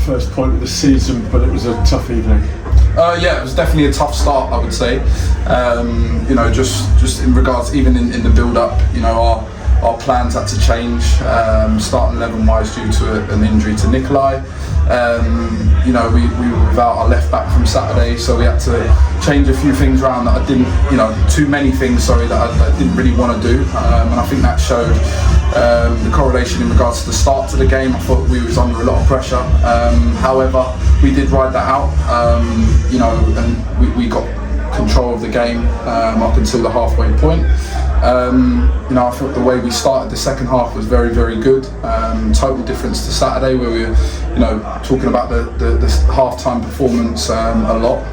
first point of the season, but it was a tough evening. Yeah, it was definitely a tough start, I would say. You know, just in regards, even in the build-up, you know, our plans had to change, starting 11-wise due to an injury to Nikolai. You know, we were without our left back from Saturday, so we had to change a few things around that I didn't, you know, too many things, sorry, that I didn't really want to do, and I think that showed the correlation in regards to the start to the game. I thought we was under a lot of pressure. However, we did ride that out, you know, and we got control of the game up until the halfway point. You know, I thought the way we started the second half was very, very good. Total difference to Saturday, where we were, you know, talking about the half-time performance a lot.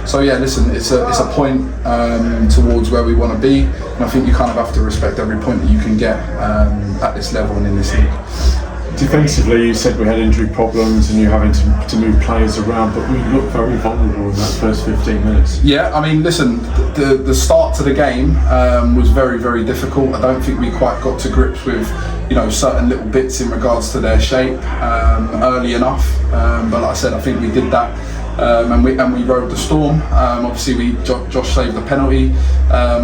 So yeah, listen, it's a point towards where we want to be, and I think you kind of have to respect every point that you can get at this level and in this league. Defensively, you said we had injury problems and you're having to move players around, but we looked very vulnerable in that first 15 minutes. Yeah, I mean, listen, the start to the game was very, very difficult. I don't think we quite got to grips with, you know, certain little bits in regards to their shape early enough. But like I said, I think we did that. And we rode the storm. Obviously, Josh saved the penalty,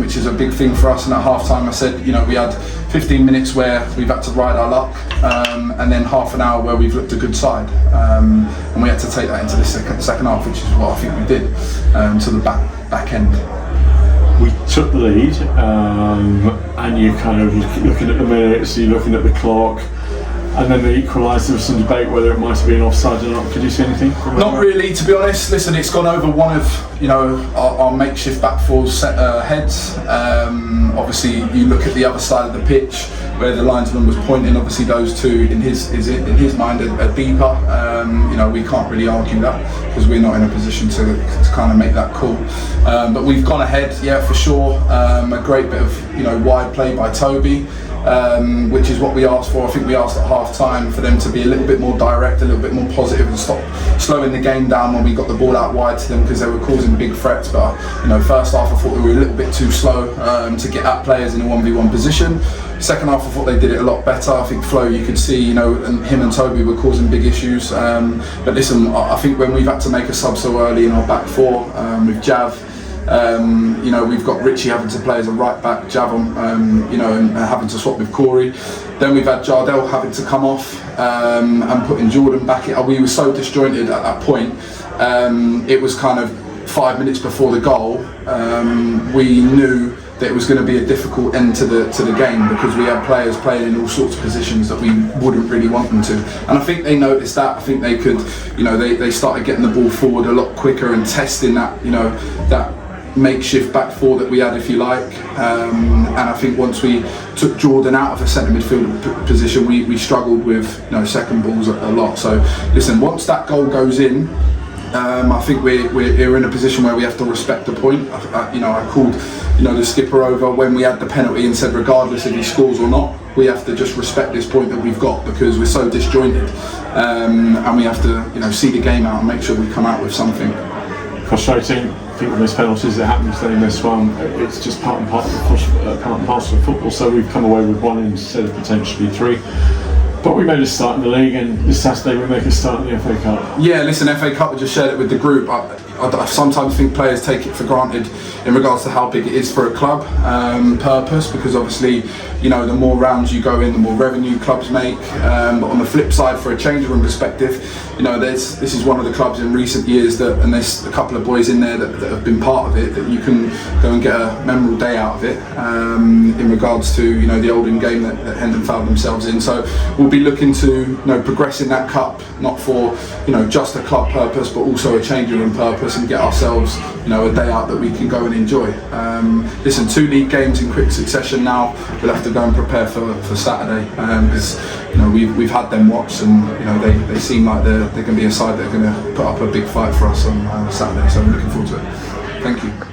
which is a big thing for us. And at half time, I said, you know, we had 15 minutes where we've had to ride our luck, and then half an hour where we've looked a good side, and we had to take that into the second half, which is what I think we did to the back end. We took the lead, and you kind of looking at the minutes, you're looking at the clock. And then they equalised. There was some debate whether it might have been offside or not. Could you see anything? Not really, to be honest. Listen, it's gone over one of, you know, our makeshift back four's heads. Obviously, you look at the other side of the pitch where the linesman was pointing. Obviously, those two in his mind are deeper. You know, we can't really argue that because we're not in a position to kind of make that call. But we've gone ahead, yeah, for sure. A great bit of, you know, wide play by Toby. Which is what we asked for. I think we asked at half time for them to be a little bit more direct, a little bit more positive, and stop slowing the game down when we got the ball out wide to them, because they were causing big threats. But you know, first half I thought we were a little bit too slow to get at players in a 1v1 position. Second half I thought they did it a lot better. I think Flo, you could see, you know, and him and Toby were causing big issues. But listen, I think when we've had to make a sub so early in our back four with Jav, you know, we've got Richie having to play as a right back, Javon, you know, and having to swap with Corey. Then we've had Jardel having to come off and putting Jordan back in. We were so disjointed at that point. It was kind of 5 minutes before the goal. We knew that it was going to be a difficult end to the game, because we had players playing in all sorts of positions that we wouldn't really want them to. And I think they noticed that. I think they could, you know, they started getting the ball forward a lot quicker and testing that, you know, that makeshift back four that we had, if you like, and I think once we took Jordan out of a centre midfield position, we struggled with, you know, second balls a lot. So listen, once that goal goes in, I think we're in a position where we have to respect the point. You know, I called, you know, the skipper over when we had the penalty and said, regardless if he scores or not, we have to just respect this point that we've got, because we're so disjointed, and we have to, you know, see the game out and make sure we come out with something. Frustrating. People miss penalties. It happens. They miss one. It's just part and parcel of football. So we've come away with one instead of potentially three. But we made a start in the league, and this Saturday we make a start in the FA Cup. Yeah, listen, FA Cup, we just shared it with the group. I sometimes think players take it for granted in regards to how big it is for a club purpose, because obviously, you know, the more rounds you go in, the more revenue clubs make. But on the flip side, for a change room perspective, you know, this is one of the clubs in recent years that, and there's a couple of boys in there that have been part of it, that you can go and get a memorable day out of it, in regards to, you know, the Oldham game that Hendon found themselves in. So we'll be looking to, you know, progress in that cup, not for, you know, just a club purpose, but also a changing room purpose, and get ourselves, you know, a day out that we can go and enjoy. Listen, 2 league games in quick succession now. We'll have to go and prepare for Saturday, because, you know, we've had them watched, and, you know, they seem like they're going to be a side that are going to put up a big fight for us on Saturday. So I'm looking forward to it. Thank you.